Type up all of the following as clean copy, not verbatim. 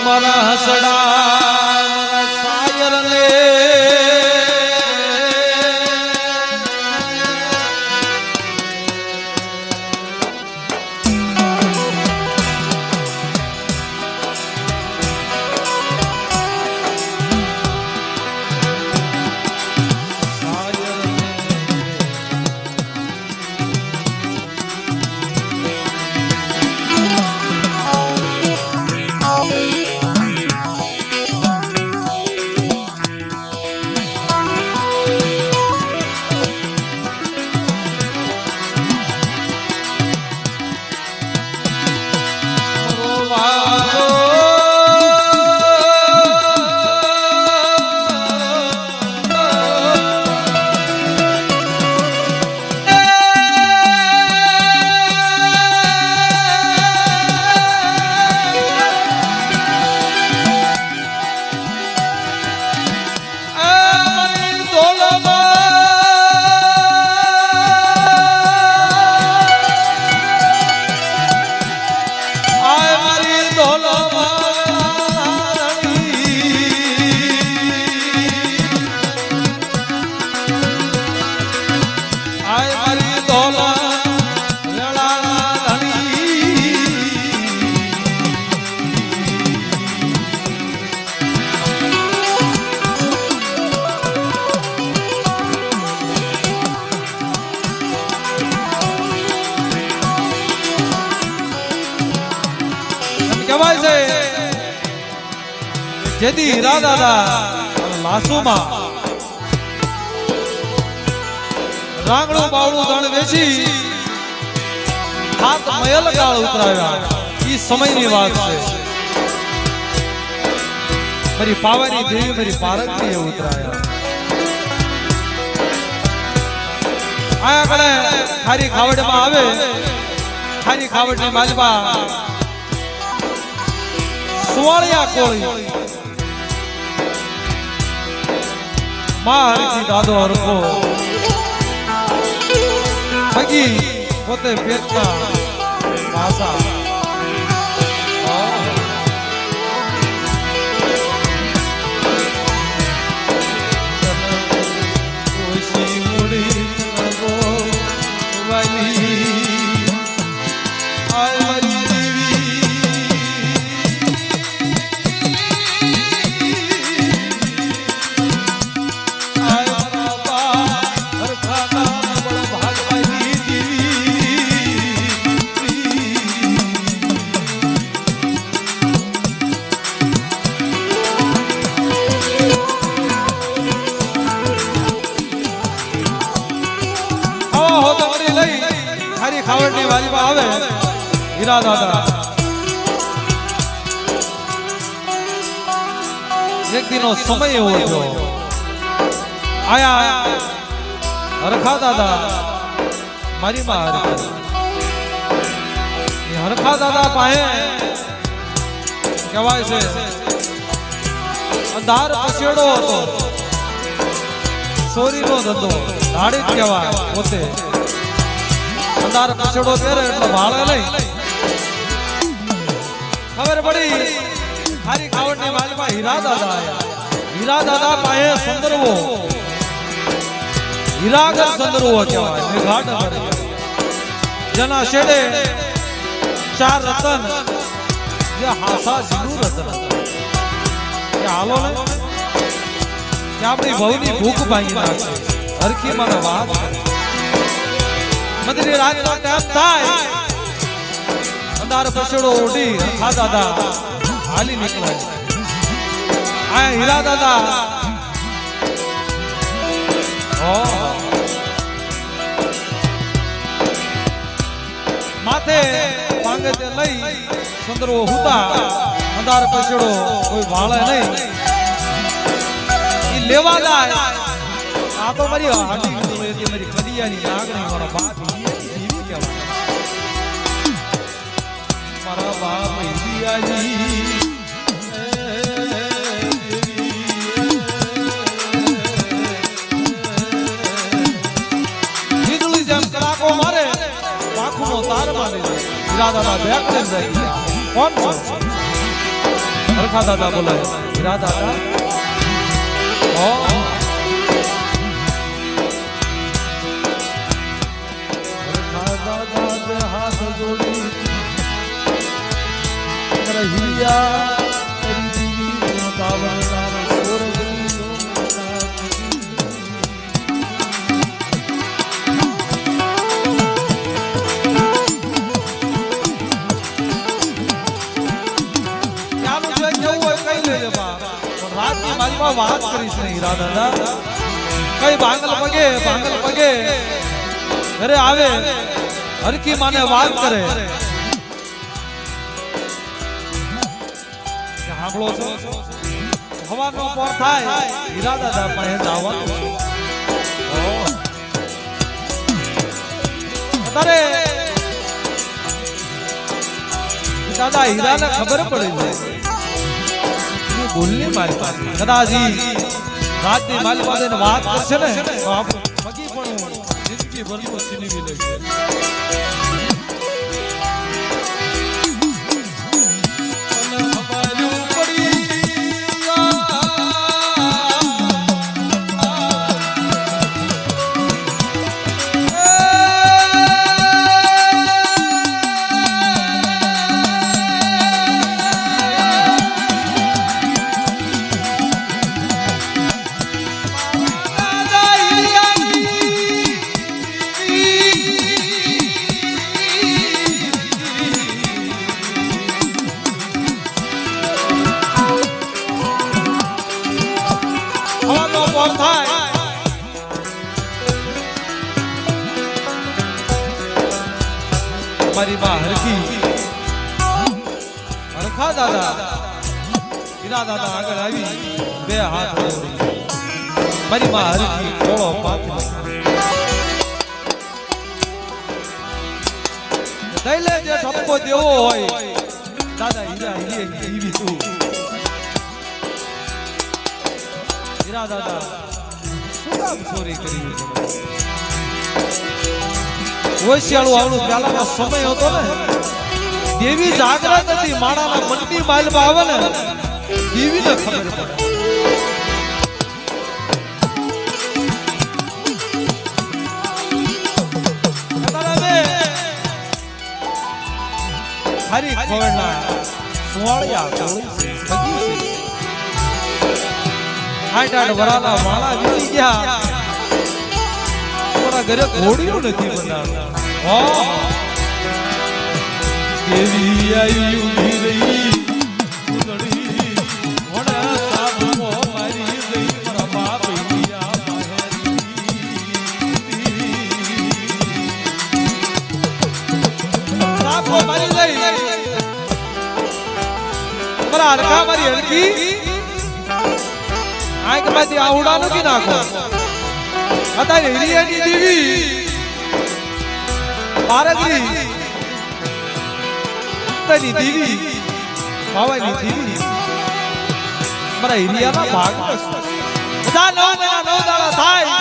મારા હસડા સાયર ને કહેવાય છે જેથી હીરા દાદા લાસુમાં રાંગણું બાવળું ધણ વેચી હાથ મયલ ગાળ ઉતરાવ્યા એ સમયની વાત છે મારી પાવાની દેવી મારી પારકની એ ઉતરાયા આયા કણે ખારી ખાવડમાં આવે ખારી ખાવડની માલબા સુવાળિયા કોળી માં હરકી દાદો હરકો ભગી પોતે પેટના ભાષા ખાવડની વાલીમાં આવે હીરા દાદા એક દિનો સમય એવો હતો આયા હરખા દાદા મારી માં હરખા દાદા પાસે કહેવાય છે અંધાર પછેડો હતો ચોરીનો ધંધો ધાડી જ કહેવાય પોતે અંધાર પછડો પહેરે એટલે ભાળે નહીં ખબર પડી ખારી ખાવડની વાલીમાં હીરા દાદા આયા હીરા દાદા પાસે સંદર્ભો હીરાગર સંદર્ભો કહેવાય મેઘાટ જેના શેડે ચાર રતન જે હાસા જીનું રતન કે હાલો ને કે આપણી ભવની ભૂખ ભાંગી નાખે હરખી મને વાત મદરી રાત નો ટાઈમ થાય અંધાર પછડો ઉડી હરખા દાદા હાલી નીકળાય આ હીરા દાદા માથે પાંગે તે લઈ સુંદરવો હુતા અંધાર પછડો કોઈ ભાળે નહીં ઈ લેવા જાય આ તો મારી હાડી મારી કડિયાની નાગણી મારા બાપ મારા બાપ હિરિયાજી વીજળી જેમ કડાકો મારે પાંખનો તાર મારે હીરા દાદા બેકડે જાય કોણ છે હરખા દાદા બોલાય હીરા દાદા હરખા દાદા હાથ જોડી હિયા વાત કરીશ નહીં હીરા દાદા કઈ ભાંગલ પગે ઘરે આવે હરકી માને વાત કરે સાંભળો છો હવાનો પોર થાય હીરા દાદા પાસે જવાનું અત્યારે દાદા હીરાને ખબર પડી જાય બોલની મારી પાસે કદાચી રાતની મારી પાસે વાત કરશે ને તો આપણે મગી પણ જિંદગી ભરનો છીનવી લેશે મારી માં હરખી હરખા દાદા હીરા દાદા આગળ આવી બે હાથ જોડી મારી માં હરખી કોળો પાથરી દઈલે જે ઠપકો દેવો હોય દાદા હીરા હીરી તું હીરા દાદા શું કામ ચોરી કરી ઓશિયાળું આવડું પહેલાનો સમય હતો ને દેવી જાગ્રત હતી માણાના મંડી માલમાં આવે ને દેવીને ખબર પડે હરી ખોળના સુવાળિયા ચોળી બગી છે 8 વરાના માળા વીતી ગયા ઘરે ઘોડીઓ નથી બનાવતા કેવી આઈ ઉભી રહી ઉડડી ઓડા સાબો મારી ગઈ મારા બાપ ઇયા સાબો મારી ગઈ મારા હરખા મારી હરકી આંખ માંથી આવડા નથી નાખો અત્યારે હિરિયાની દેવી પારગરી ઉત્તરની દેવી ભાવાની દેવી મારા હિરિયાના ભાગ બધા 9 દાડા થાય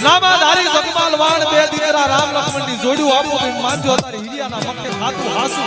નામાધારી જગમાલ વાણ બે દીકરા રામ લક્ષ્મણની જોડ્યું આપો તો માનજો અત્યારે હિરિયાના મક્કે ખાતું હાસુ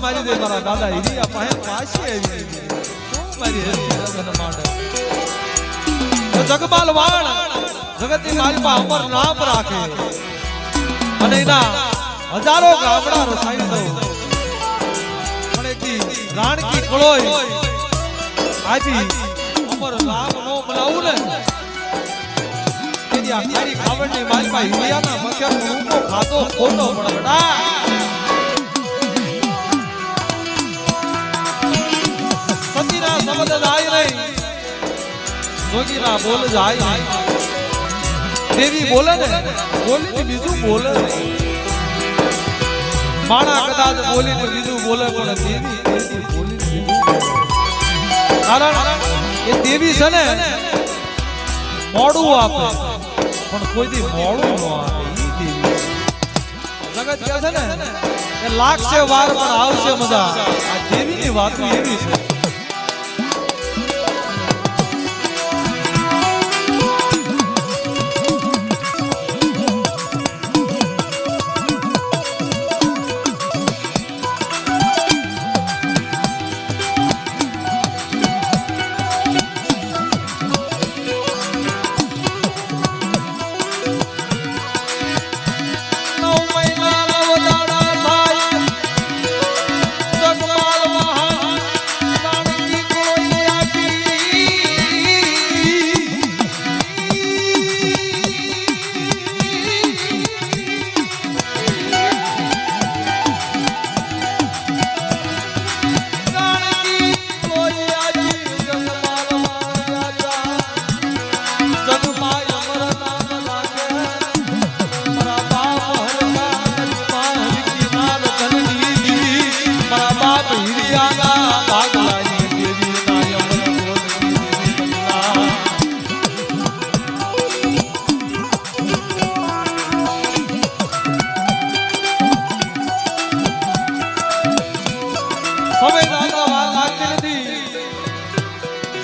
મારી દે મારા દાદા હિરિયા પાસે પાછી આવી શું મારી હરિયા માટે જગમાલ વાણ જગતની માલમાં અમર નામ રાખે અને એના હજારો ગામડા રસાઈ દો પણ એકી રાણકી કળોય આજી અમર નામ નો બનાવું ને તેની આખારી ખાવડની માલમાં હિરિયાના મક્યાનો રૂપો ખાતો ખોટો પડડા સતીના શબ્દ જાય નહીં જોગીના બોલ જાય દેવી બોલે ને બોલીને બીજું બોલે માણા કદાચ બોલીને બીજું બોલે પણ દેવી બોલીને બીજું કારણ એ દેવી છે ને મોડું આપે પણ કોઈ દી મોડું ન આપે ઈ દેવી જગત કહે છે ને કે લાગશે વાર પણ આવશે મજા આ દેવીની વાત એવી છે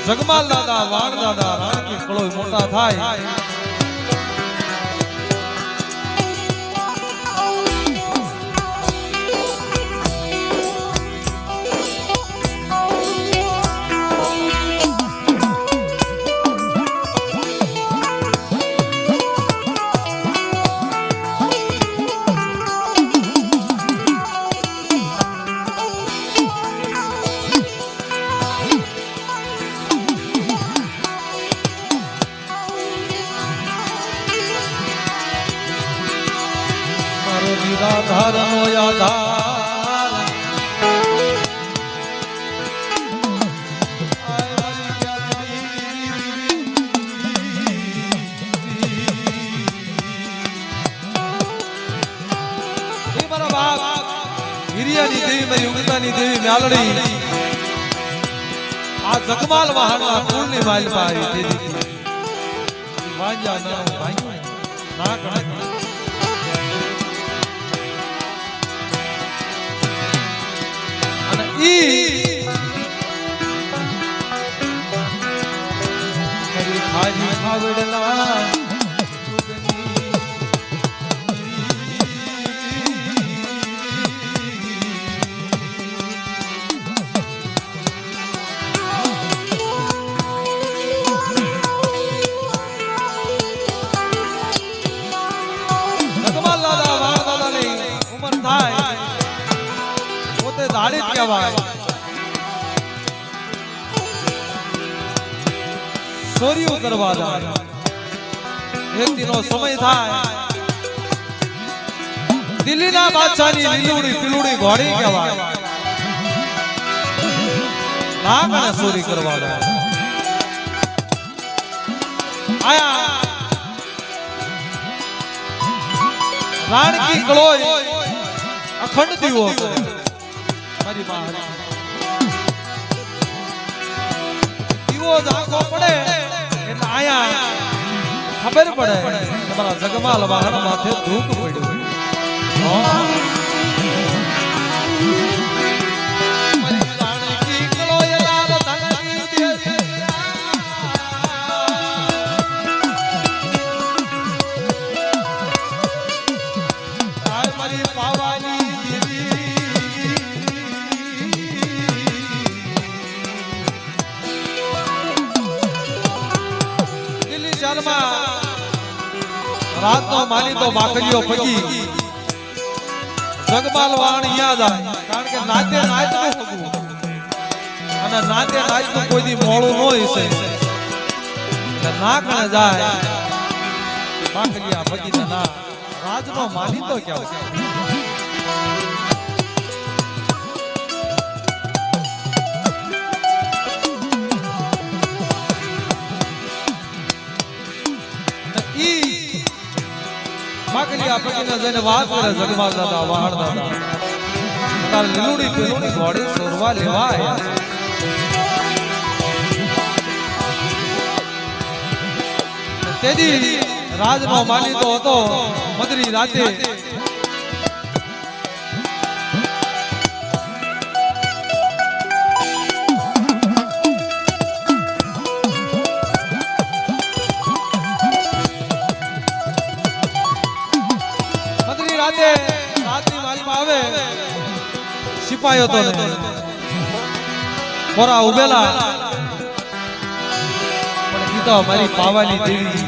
જગમાલ દાદા વાણ દાદા રાણકી કળોય મોટા થાય નિરાધારનો આધાર મારા બાપ હિરિયાની દેવી મારી ઉગતાની દેવી મ્યાલડી આ જગમાલ વાહનના કુળની માલિકા આવી દેવી વાંજા ના ભાઈ ના કણે ખાજી ખાવડલા જગમાલ દાદા વાણ દાદાની ઉંમર થાય પોતે દાડી કહેવાય ચોરીઓ કરવા જાય એક દિનો સમય થાય દિલ્હીના બાદશાહની લીલુડી પીલુડી ઘોડી કહેવાય ના કણે ચોરી કરવા જાય આયા રાણકી કળોય અખંડ દીવો મારી માં દીવો જાગો પડે એટલે આયા ખબર પડે તમારા જગમાલ વાહન માથે ધૂપ પડ્યું રાત નો માની તો માખલીઓ પગી જગમાલ વાણ યાદ આવે કારણ કે નાતે નાચ નું પગું અને નાતે નાચ નું કોઈ દી મોળું ન હોય છે એટલે ના કણે જાય માખલિયા પગી ના રાજ નો માની તો ક્યાં આ પકીને જઈને વાત કરે જગમાલ દાદા વાહડ દાદા તાર લીલુડી પેલુડી ઘોડી સોરવા લેવા આયા તેદી રાજનો માલી તો હતો મદરી રાતે રાતની માલમાં આવે સિપાહીઓ તો પોરા ઉભેલા પણ કીધો મારી પાવાની દેવી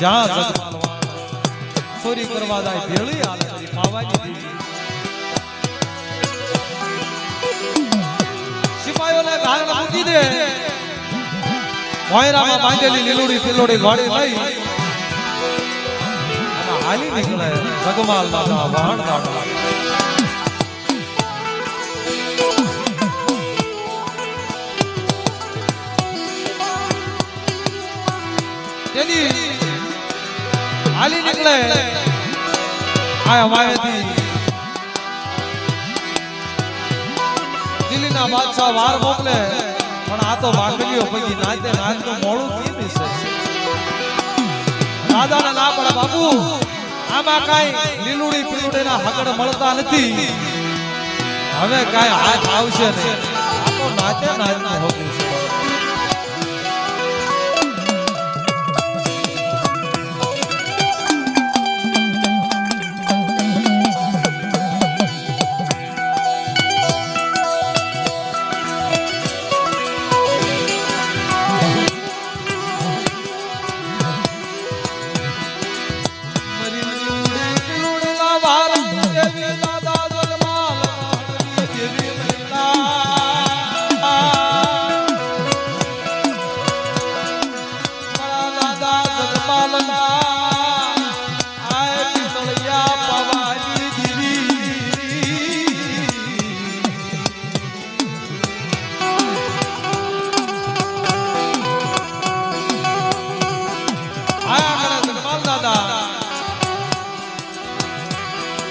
જ્યાં જગમાલ ચોરી કરવા જાય ભેળી હાલે મારી પાવાની દેવી સિપાહીઓને ઘાણ મૂકી દે મોયરામાં બાંધેલી લીલુડી પિલોડી ઘોડી લઈ હાલી નીકળે જગમાલ દાદા વાહણ દાદા તેની હાલી નીકળે આયા માયેથી દિલ્હીના બાદશાહ વાર મોકલે પણ આ તો વાઘલીઓ પૈકી નાચે નાચતું મોડું કેમ છે દાદાને ના પડે બાપુ આમાં કાઈ લીલુડી પીલુડીના હકડ મળતા નથી હવે કાઈ હાથ આવશે નહીં આ તો નાચે નાચતું હોતું છે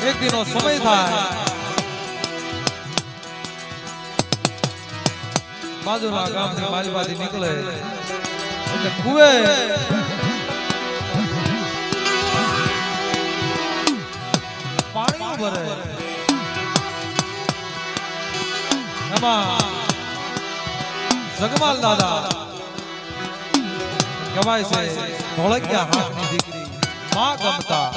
એક દિનો સમય થાય બાજુના ગામની માલવાદી નીકળે એટલે કુએ પાણી ભરે એમાં જગમાલ દાદા કહેવાય છે ધોળકિયા હાથની દીકરી માં ગમતા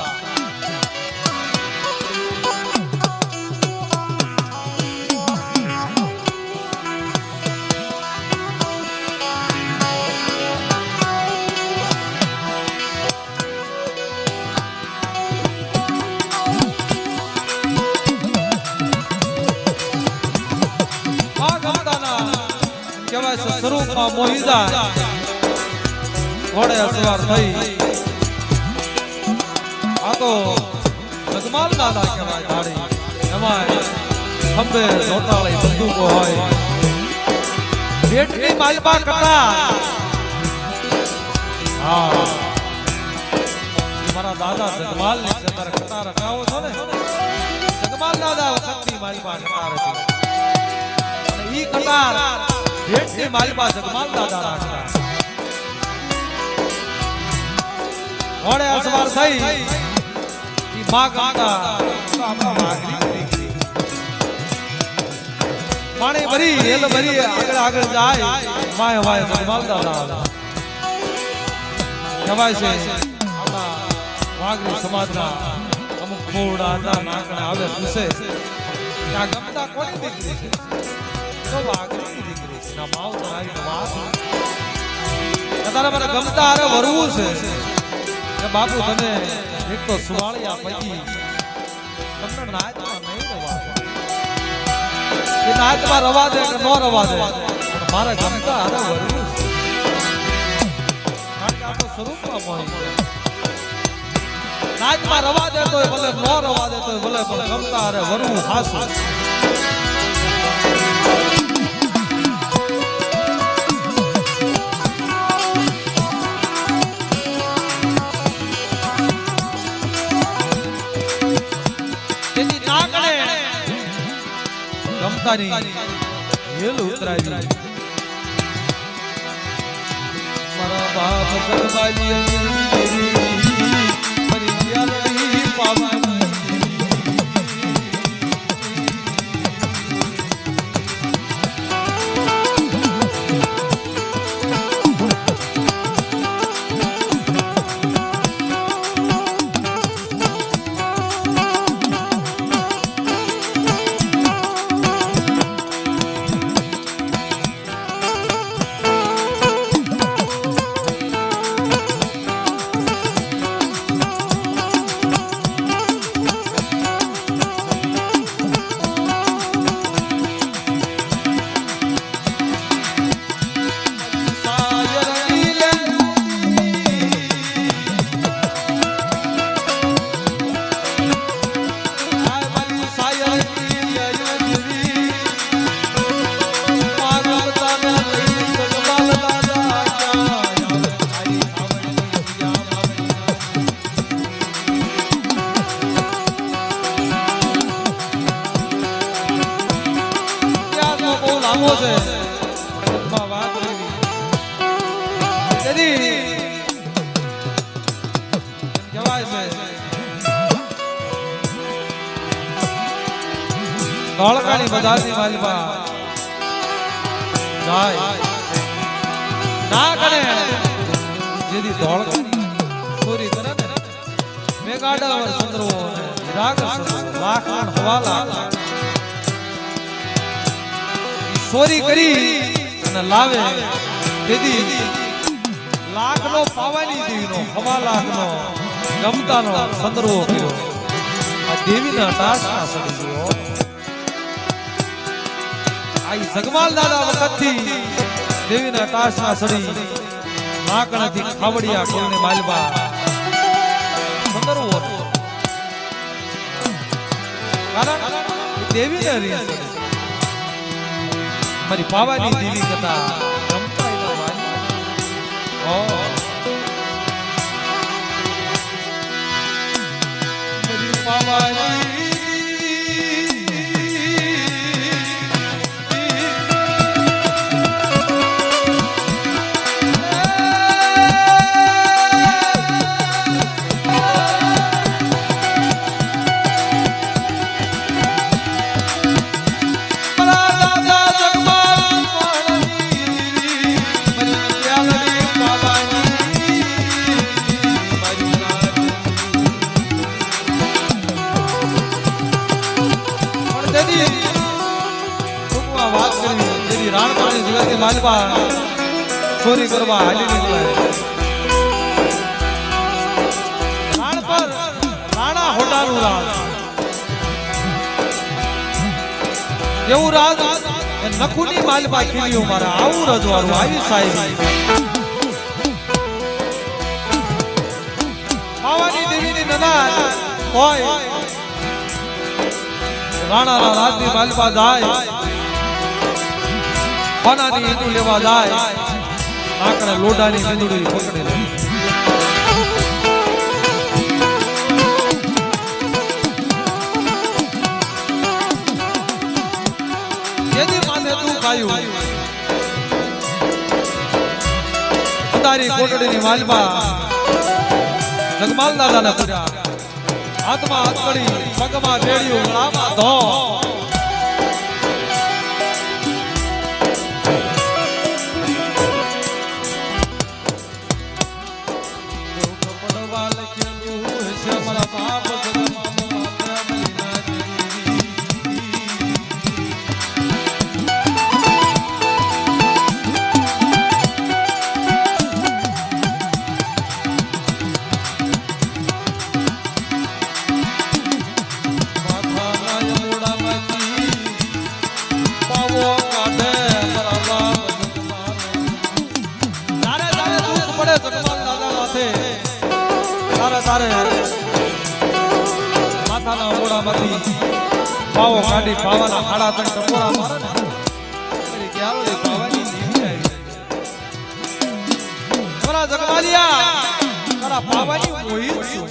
સ્વરૂપમાં મોહી જાય ઘોડે અસવાર થઈ આ તો જગમાલ દાદા કહેવાય ધાડી એમાં ખંભે જોટાળી બંદૂકો હોય પેટની માલપા કટા હા મારા દાદા જગમાલ ની અંદર કટા રખાવો છો ને જગમાલ દાદા વખતની માલપા કટા હતી અને ઈ કટાર ભેટની માલપા જગમાલ દાદા રાખતા ઘોડે અસવાર થઈ ઈ માં ગમતા આપણા વાઘરી દીકરી પાણી ભરી હેલ ભરી આગળ આગળ જાય વાય વાય જગમાલ દાદા કહેવાય છે આપણા વાઘરી સમાજના અમુક ખોડા હતા નાકને આવે પૂછે કે આ ગમતા કોની દીકરી છે તો વાઘરી દીકરી છે ના માવ તો આવી વાત તારે મને ગમતા અરે વરવું છે કે બાપુ તને એક તો સુવાળિયા પૈકી તમને નાચમાં નહીં રવા કે નાચમાં રવા દે કે ન રવા દે પણ મારે ગમતા અરે વરવું છે કારણ કે આ તો સ્વરૂપમાં મોહી નાચમાં રવા દે તો ભલે ન રવા દે તો ભલે ભલે ગમતા અરે વરવું હાસું મમતાની હેલ ઉતરાવી મારા બાપ જગમાલી મારી યાલડી પાવા ધોળકાની બજારની માલિકા જાય ના કરે જેદી ધોળકાની ચોરી કરે ને મેગાડા સંદરો રાગ લાખ હવાલા ચોરી કરી અને લાવે જેદી લાખનો પાવાની દેવીનો હવા લાખનો ગમતાનો સંદર્ભ કર્યો આ દેવીના ટાસના સડી ગયો આઈ જગમાલ દાદા વખતથી દેવીના ટાસના સડી નાકણથી ખાવડિયા કોઈને માલબા સંદર્ભ કારણ દેવીને રીત મારી પાવાની દેવી કથા ગમતા એના વાલી મારી પાવાની માલબા ચોરી કરવા હાલી નીકળે રાણ પર રાણા હોટાનું રાજ એવું રાજ નખુની માલબા ખીલ્યું મારા આવું રજવાડું આવી સાહેબ પાવાની દેવીની નનાર હોય રાણાના રાજની માલબા જાય પાનાની ઈંડું લેવા જાય નાકણે લોડાની મીંદડી પકડી લે જેદી માથે તું ખાયું તારી કોટડીની માલબા જગમાલ દાદાને પૂર્યા હાથમાં હથકડી પગમાં રેડિયું ગળામાં ધો તારે માથાના મોડામાંથી પાવો કાઢી પાવાના હાડા ત્રણ ટપોરા મારે ને ક્યારે પાવાની દેવી આવી મારા જગમાલિયા તારા પાવાની મોહિત છું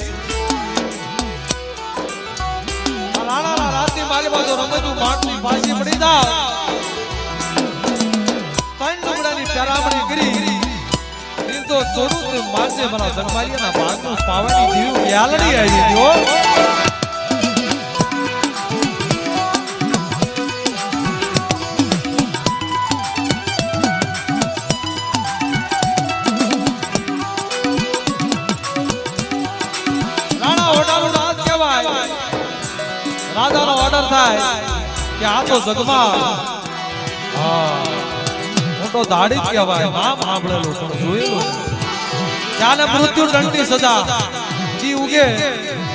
રાણાના રાતની મારી બાજુ રમતું માટની ફાંસી પડી જાવ ત્રણ લુગડાની પેરામણી કરી તો થોડું મારજે મારા જગમાલિયાના ભાગનું પાવાની જીવ યાલડી આવી ગયો રાણા ઓર્ડર રાજ કહેવાય રાજાનો ઓર્ડર થાય કે આ તો જગમાં મોટો દાડી જ કહેવાય નામ સાંભળેલું પણ જોયેલું ત્યાંને મૃત્યુ દંડની સજા જી ઉગે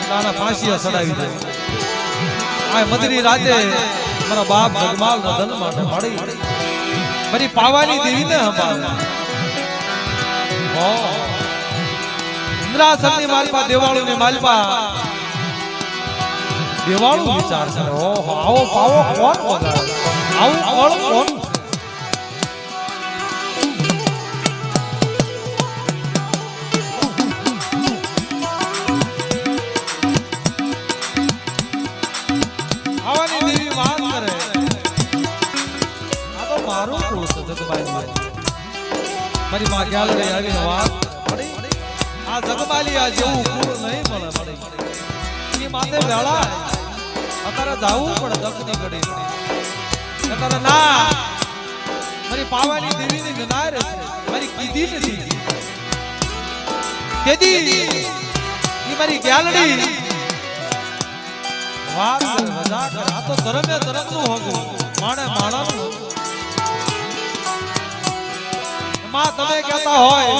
ત્યાંના ફાંસીએ સડાવી દે આ મધરી રાતે મારા બાપ જગમાલ ના ધન માટે મળી મારી પાવાની દેવીને સંભાળે ઇન્દ્રાસનની માલપા દેવાળુની માલપા દેવાળું વિચાર છે ઓહો આવો પાવો કોણ વગાડે આવું કોણ કોણ મારી માં ગ્યાલડી આવીને વાત આ જગમાલી આ જેવું કુળ નહીં મળે એ માથે વેળા અત્યારે જાવું પડે દખની ઘડી અત્યારે ના મારી પાવાની દેવીની જનાર મારી કીધી નથી કેદી એ મારી ગ્યાલડી વાત રજા કર આ તો ધર્મે ધર્મનું હોગું માણે માણાનું માં તમે કહેતા હોય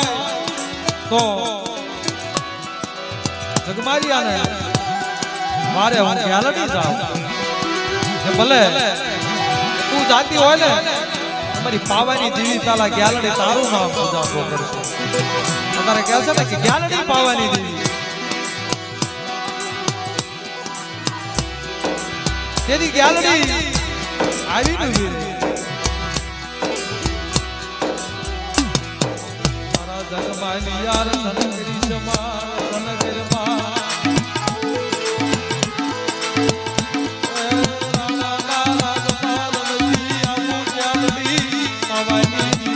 તો જગમાલિયાને મારે હું ગ્યાલડી જાઉં કે ભલે તું જાતી હોય ને તમારી પાવાની દેવી તાલા ગ્યાલડી તારું નામ પૂજાતો કરશે તમારે કહે છે ને કે ગ્યાલડી પાવાની દેવી તેની ગ્યાલડી આવીને વીર જગમાલિયા રન કરી સમા રન કરવા રાણા ના રાજપાલ નથી આવું ગ્યાલડી પાવાની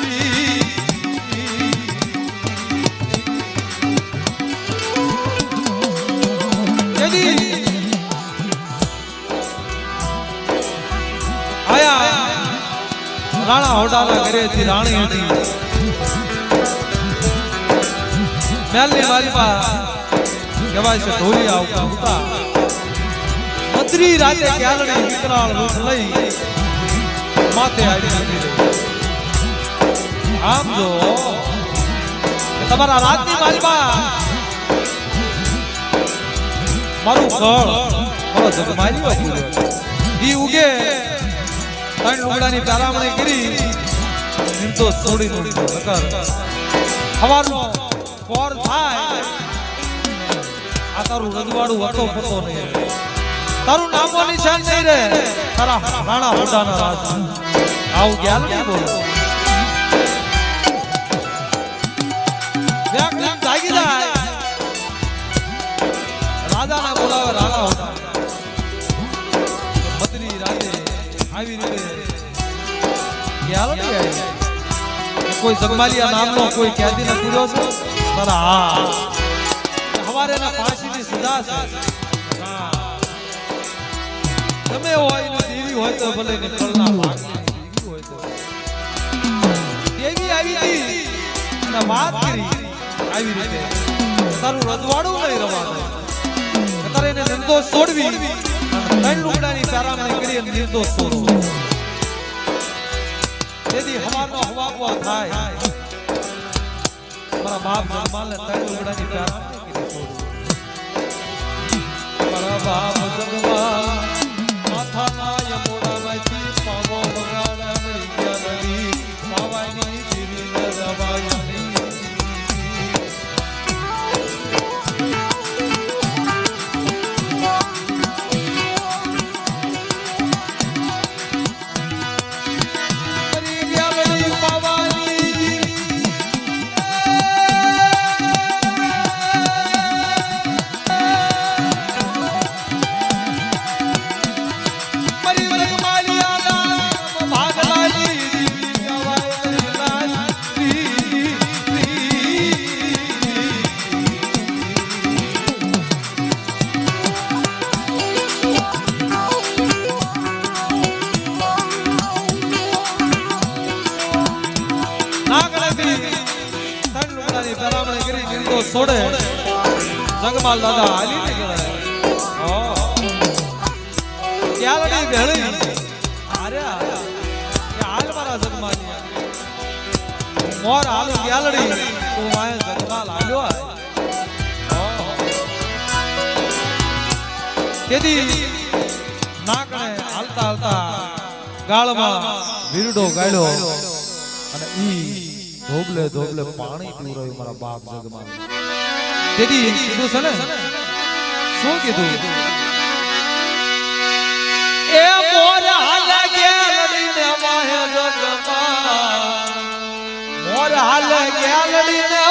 દેવી આયા રાણા હોડાના ઘરેથી રાણી હતી મેલની મારી પાસે કહેવાય છે ઢોલી આવતા મધરી રાતે ગ્યાલડી વિકરાળ રૂપ લઈ માથે આવી આમ જો તમારા રાતની મારી પાસે મારું કળ મારો જગમાલિયો પૂર્યો ઈ ઉગે ત્રણ લુગડાની પેરામણી કરી નિર્દોષ છોડી દીધો નકર હવારનો કોર થાય આ તારું રજવાડું હતો પતો નહીં તારું નામો નિશાન નહીં રે તારા રાણા હોડાના રાજ આવું ગ્યાલડી બોલો વ્યાકરણ જાગી જાય રાજાને બોલાવે રાણા હોડા મધરી રાતે આવી રીતે ગ્યાલડી આવી કોઈ જગમાલિયા નામનો કોઈ કેદી ન પૂર્યો છે તારા હા હવારે ના ફાંસીની સજા છે તમે હોય ને દેવી હોય તો ભલે ને કળના ભાગની દેવી હોય તો દેવી આવી હતી અને વાત કરી આવી રીતે તારું રજવાડું નહીં રવા દે તારે એને નિર્દોષ છોડવી ત્રણ લુગડાની પેરામણી કરી અને નિર્દોષ છોડવો તેથી હવાનો હવાકો થાય મારા બાપ જગમાલને ત્રણ લુગડાની પેરામણી કરી છોડવું મારા બાપ જગમાલ માથાના યમોડામાંથી પાવો બગાડા મરી ગયા નદી પાવાની જીરીને રવાય નહીં વીરડો છોડે જગમાલ દાદા હાલી ને ગળે ક્યાલડી ભેળી અરે હાલ મારા જગમાલ મોર હાલ ક્યાલડી તું માય જગમાલ હાલ્યો તેથી નાકણે હાલતા હાલતા ગાળમાં વીરડો ગાળ્યો અને ઈ ધોબલે ધોબલે પાણી પીવું રહ્યું મારા બાપ જગમાલ તેથી કીધું છે ને શું કીધું એ મોર હાલ ગેલડીને માહે જગમાલ મોર હાલ ગેલડીને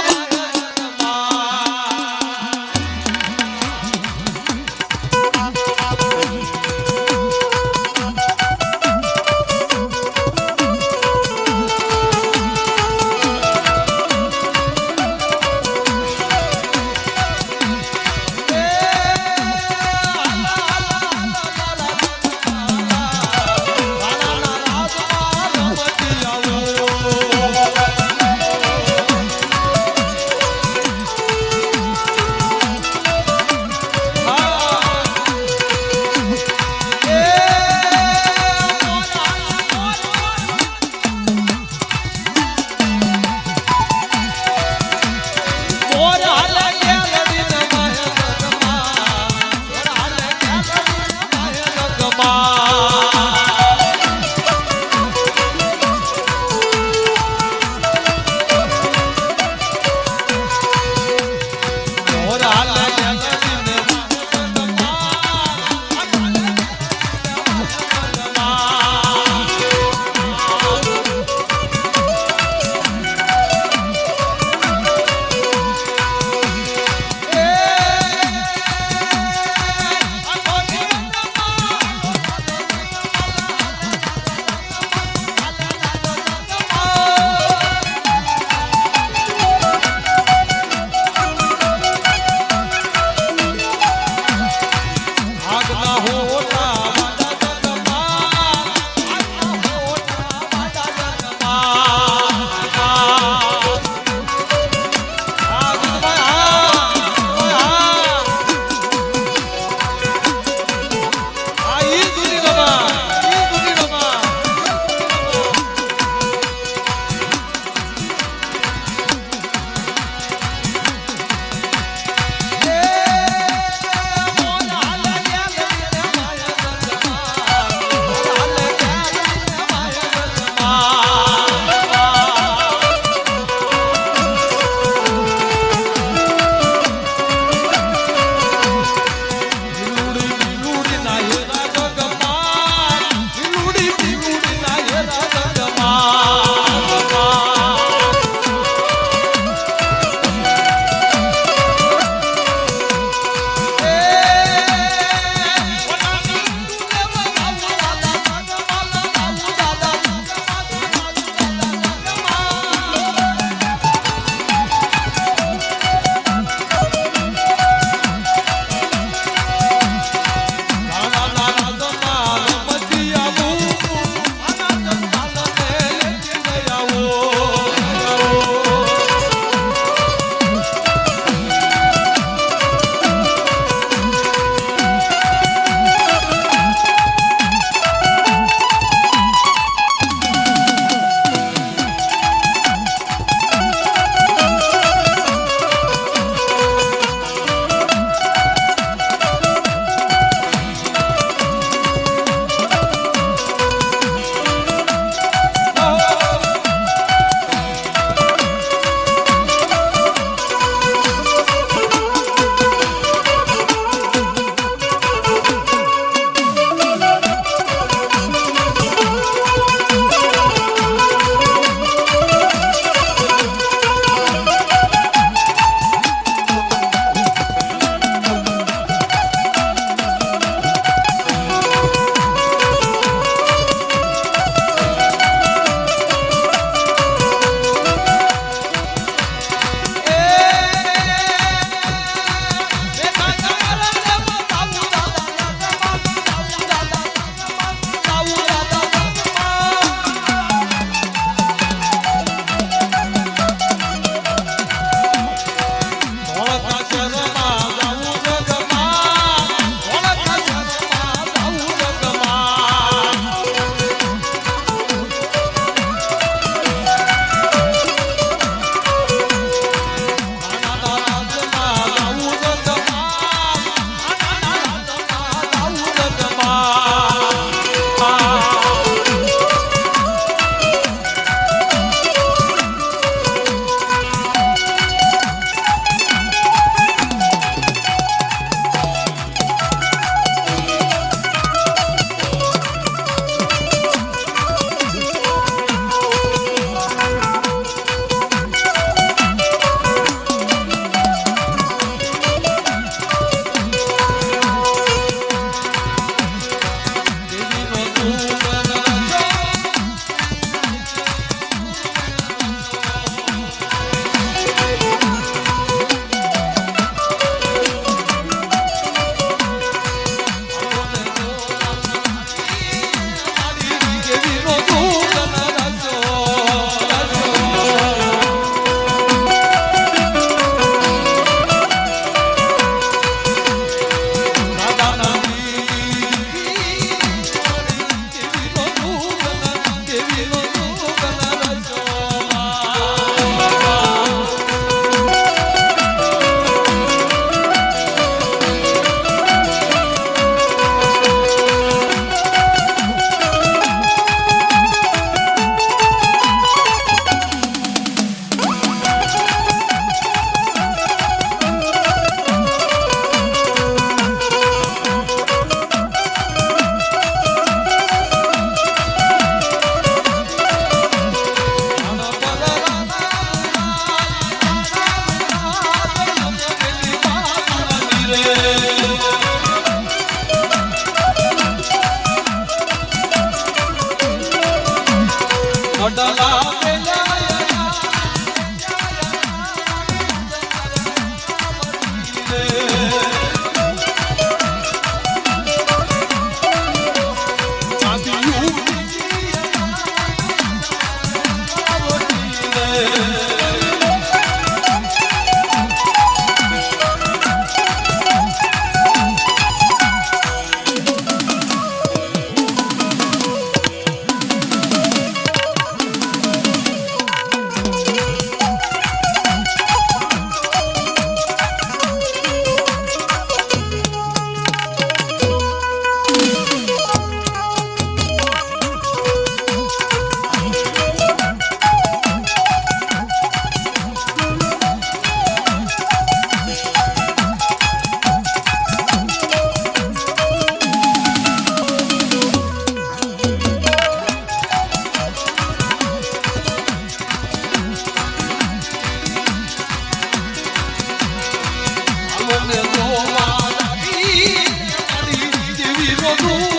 બધું